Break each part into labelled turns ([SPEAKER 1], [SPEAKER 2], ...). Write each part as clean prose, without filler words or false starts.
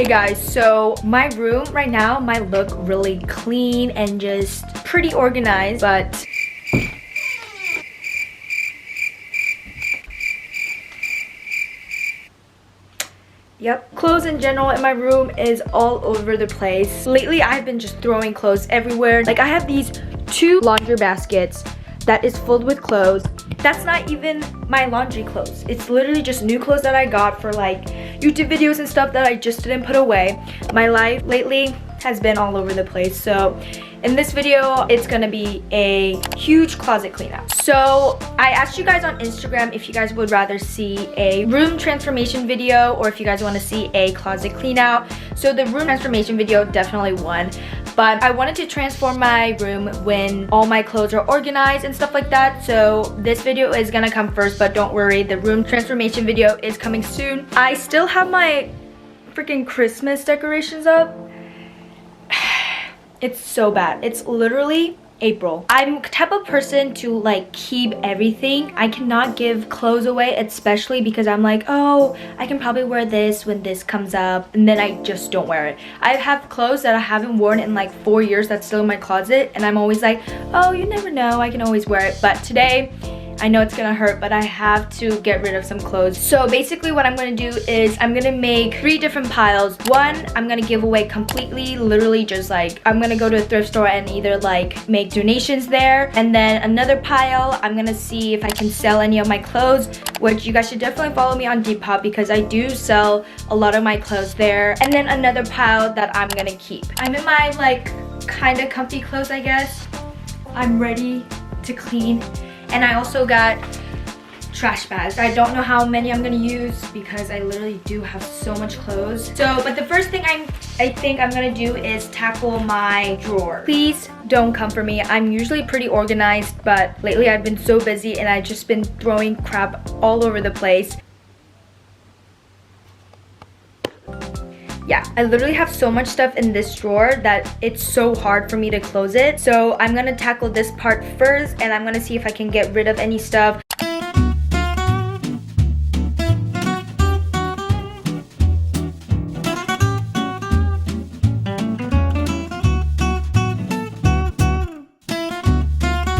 [SPEAKER 1] guys, so my room right now might look really clean and just pretty organized, but yep, clothes in general in my room is all over the place. Lately I've been just throwing clothes everywhere. Like, I have these 2 laundry baskets that is filled with clothes. That's not even my laundry clothes. It's literally just new clothes that I got for like YouTube videos and stuff that I just didn't put away. My life lately has been all over the place. So in this video, it's gonna be a huge closet clean out. So I asked you guys on Instagram if you guys would rather see a room transformation video or if you guys want to see a closet clean out. So the room transformation video definitely won. But I wanted to transform my room when all my clothes are organized and stuff like that. So this video is gonna come first, but don't worry, the room transformation video is coming soon. I still have my freaking Christmas decorations up. It's so bad. It's literally April. I'm the type of person to like keep everything. I cannot give clothes away, especially because I'm like, oh, I can probably wear this when this comes up, and then I just don't wear it. I have clothes that I haven't worn in like 4 years that's still in my closet, and I'm always like, oh, you never know, I can always wear it. But today, I know it's gonna hurt, but I have to get rid of some clothes. So basically what I'm gonna do is I'm gonna make 3 different piles. One, I'm gonna give away completely, literally just like, I'm gonna go to a thrift store and either like make donations there. And then another pile, I'm gonna see if I can sell any of my clothes, which you guys should definitely follow me on Depop because I do sell a lot of my clothes there. And then another pile that I'm gonna keep. I'm in my like kind of comfy clothes, I guess. I'm ready to clean. And I also got trash bags. I don't know how many I'm gonna use because I literally do have so much clothes. So, but the first thing I think I'm gonna do is tackle my drawer. Please don't come for me. I'm usually pretty organized, but lately I've been so busy and I've just been throwing crap all over the place. Yeah, I literally have so much stuff in this drawer that it's so hard for me to close it. So I'm gonna tackle this part first and I'm gonna see if I can get rid of any stuff.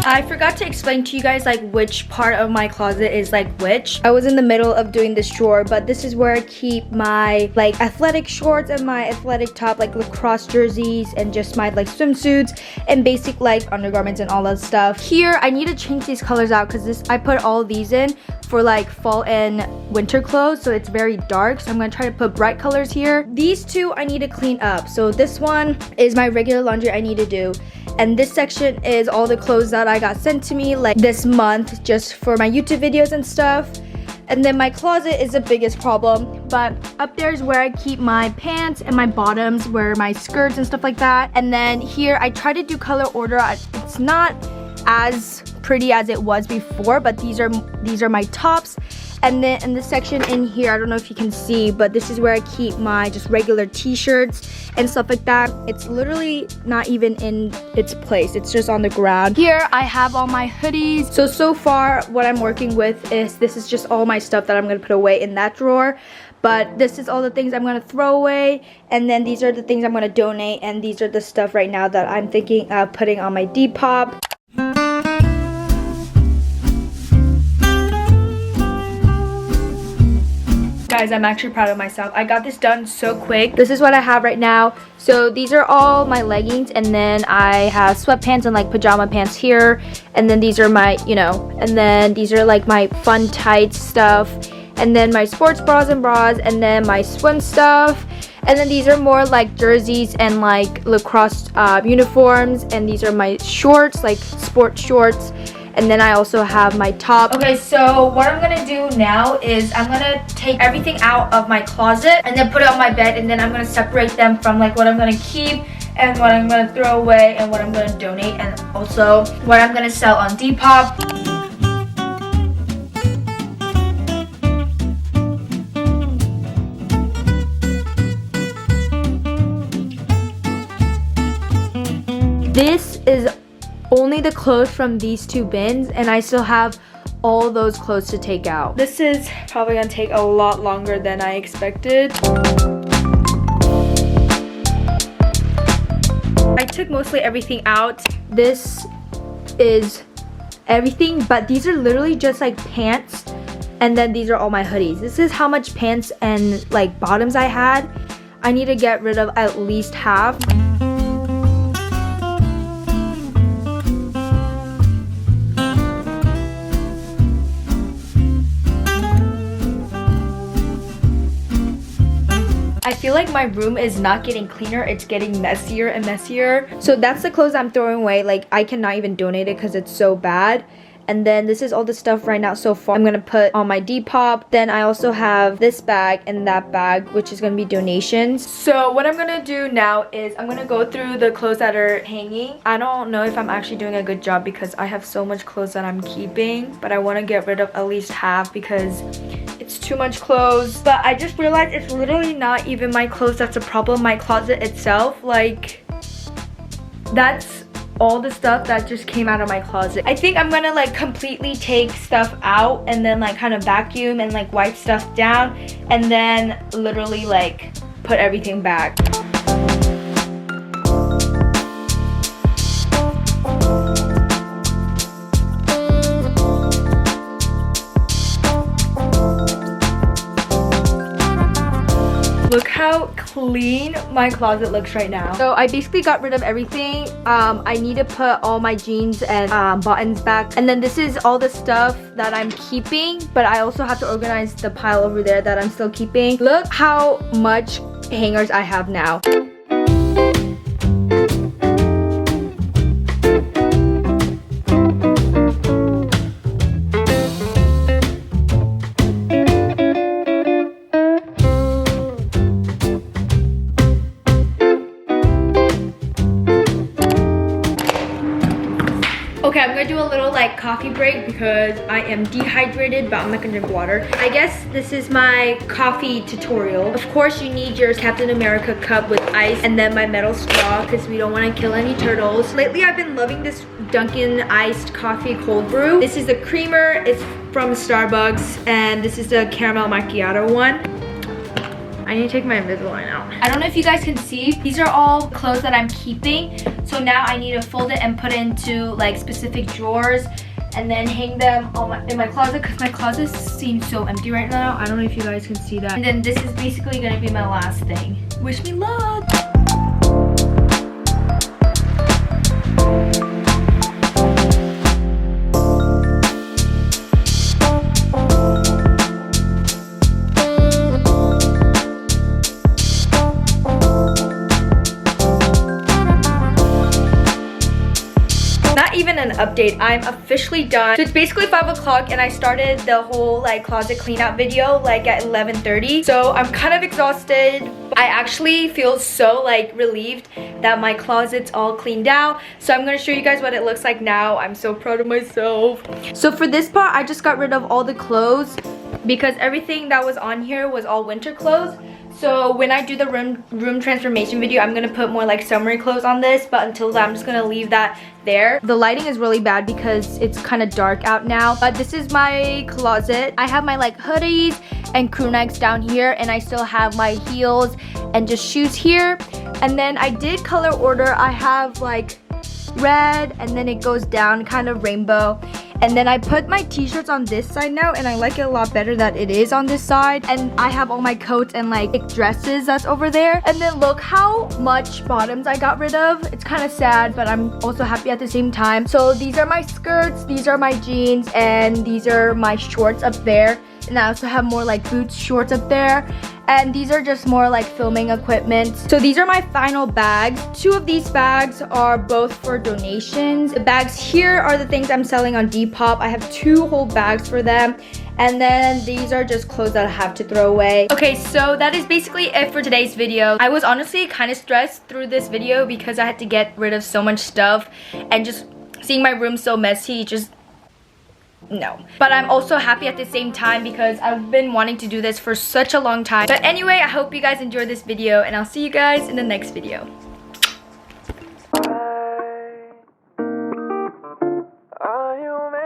[SPEAKER 1] I forgot to explain to you guys like which part of my closet is like which. I was in the middle of doing this drawer, but this is where I keep my like athletic shorts and my athletic top, like lacrosse jerseys and just my like swimsuits and basic like undergarments and all that stuff. Here I need to change these colors out because I put all these in for like fall and winter clothes, so it's very dark. So I'm gonna try to put bright colors here. These 2 I need to clean up. So this one is my regular laundry I need to do. And this section is all the clothes that I got sent to me like this month just for my YouTube videos and stuff. And then my closet is the biggest problem, but up there is where I keep my pants and my bottoms, where my skirts and stuff like that. And then here I try to do color order. It's not as pretty as it was before, but these are my tops. And then in this section in here, I don't know if you can see, but this is where I keep my just regular t-shirts and stuff like that. It's literally not even in its place. It's just on the ground. Here I have all my hoodies. So far what I'm working with is this is just all my stuff that I'm gonna put away in that drawer. But this is all the things I'm gonna throw away, and then these are the things I'm gonna donate, and these are the stuff right now that I'm thinking of putting on my Depop. Guys, I'm actually proud of myself. I got this done so quick. This is what I have right now. So these are all my leggings, and then I have sweatpants and like pajama pants here, and then these are my, you know, and then these are like my fun tights stuff, and then my sports bras and bras, and then my swim stuff, and then these are more like jerseys and like lacrosse uniforms, and these are my shorts, like sport shorts. And then I also have my top. Okay, so what I'm gonna do now is I'm gonna take everything out of my closet and then put it on my bed, and then I'm gonna separate them from like what I'm gonna keep and what I'm gonna throw away and what I'm gonna donate, and also what I'm gonna sell on Depop. This is only the clothes from these 2 bins, and I still have all those clothes to take out. This is probably gonna take a lot longer than I expected. took mostly everything out. This is everything, but these are literally just like pants, and then these are all my hoodies. This is how much pants and like bottoms I had. I need to get rid of at least half. I feel like my room is not getting cleaner, it's getting messier and messier. So that's the clothes I'm throwing away. Like, I cannot even donate it because it's so bad. And then this is all the stuff right now so far I'm gonna put on my depop. Then I also have this bag and that bag, which is gonna be donations. So what I'm gonna do now is I'm gonna go through the clothes that are hanging. I don't know if I'm actually doing a good job because I have so much clothes that I'm keeping, but I want to get rid of at least half because it's too much clothes. But I just realized it's literally not even my clothes that's a problem, my closet itself. Like, that's all the stuff that just came out of my closet. I think I'm gonna like completely take stuff out and then like kind of vacuum and like wipe stuff down and then literally like put everything back. Look how clean my closet looks right now. So I basically got rid of everything. I need to put all my jeans and buttons back. And then this is all the stuff that I'm keeping, but I also have to organize the pile over there that I'm still keeping. Look how much hangers I have now. Okay, I'm gonna do a little like coffee break because I am dehydrated, but I'm not gonna drink water. I guess this is my coffee tutorial. Of course, you need your Captain America cup with ice and then my metal straw because we don't want to kill any turtles. Lately, I've been loving this Dunkin' iced coffee cold brew. This is the creamer, it's from Starbucks, and this is the caramel macchiato one. I need to take my Invisalign out. I don't know if you guys can see. These are all clothes that I'm keeping. So now I need to fold it and put it into like specific drawers and then hang them in my closet because my closet seems so empty right now. I don't know if you guys can see that. And then this is basically gonna be my last thing. Wish me luck. Even an update, I'm officially done. So it's basically 5 o'clock and I started the whole like closet clean out video like at 11:30. So I'm kind of exhausted. I actually feel so like relieved that my closet's all cleaned out. So I'm gonna show you guys what it looks like now. I'm so proud of myself. So for this part, I just got rid of all the clothes because everything that was on here was all winter clothes. So when I do the room transformation video, I'm gonna put more like summery clothes on this, but until then I'm just gonna leave that there. The lighting is really bad because it's kind of dark out now, but this is my closet. I have my like hoodies and crew necks down here, and I still have my heels and just shoes here. And then I did color order. I have like red and then it goes down kind of rainbow. And then I put my t-shirts on this side now, and I like it a lot better that it is on this side. And I have all my coats and like dresses that's over there. And then look how much bottoms I got rid of. It's kind of sad, but I'm also happy at the same time. So these are my skirts, these are my jeans, and these are my shorts up there. And I also have more like boots, shorts up there. And these are just more like filming equipment. So these are my final bags. 2 of these bags are both for donations. The bags here are the things I'm selling on Depop. I have 2 whole bags for them. And then these are just clothes that I have to throw away. Okay, so that is basically it for today's video. I was honestly kind of stressed through this video because I had to get rid of so much stuff, and just seeing my room so messy, just no. But I'm also happy at the same time because I've been wanting to do this for such a long time. But anyway, I hope you guys enjoyed this video, and I'll see you guys in the next video. Are you